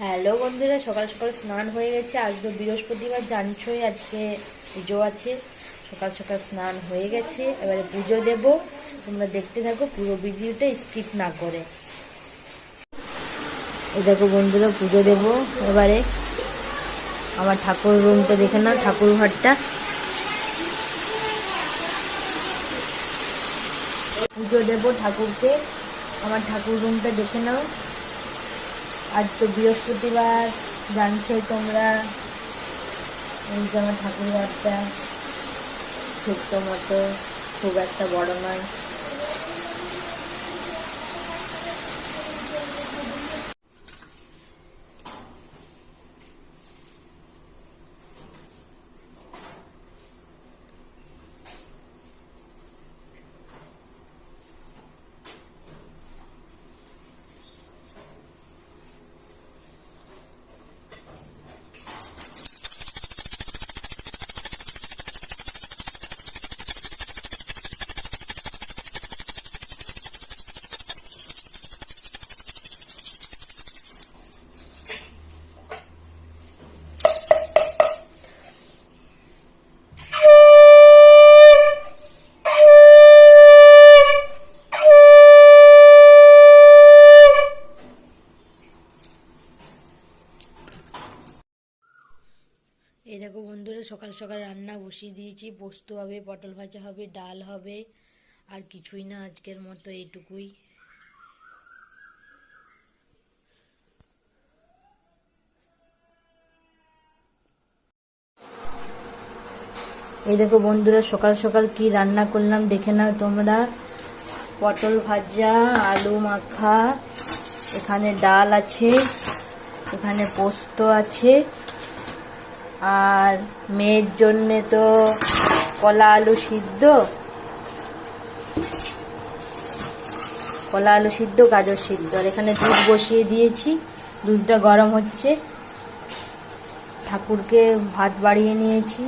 Hello বন্ধুরা, সকাল সকাল স্নান হয়ে গেছে। আজ তো বৃহস্পতিবার, জানছই আজকে পুজো আছে। সকাল সকাল স্নান হয়ে গেছে, এবারে পুজো দেব। তোমরা দেখতে থাকো পুরো ভিডিওটা, স্কিপ না করে। এই দেখো বন্ধুরা, পুজো দেব এবারে। আমার ঠাকুর রুমটা দেখে নাও, ঠাকুর ঘরটা। পুজো দেব ঠাকুরকে, আমার ঠাকুর রুমটা দেখে নাও। আজ তো বৃহস্পতিবার, জানছোই তোমরা। এই যে আমার ঠাকুর ঘরটা, ছোট্ট মতো, খুব একটা বড় নয়। এই দেখো বন্ধুরা, সকাল সকাল রান্না বসিয়ে দিয়েছি। পোস্ত হবে, পটল ভাজা হবে, ডাল হবে, আর কিছুই না আজকের মতো, এইটুকুই। এই দেখো বন্ধুরা, সকাল সকাল কি রান্না করলাম দেখে নাও তোমরা। পটল ভাজা, আলু মাখা, এখানে ডাল আছে, এখানে পোস্ত আছে, আর মেয়ের জন্যে তো কলা আলু সিদ্ধ, গাজর সিদ্ধ। আর এখানে দুধ বসিয়ে দিয়েছি, দুধটা গরম হচ্ছে। ঠাকুরকে ভাত বাড়িয়ে নিয়েছি।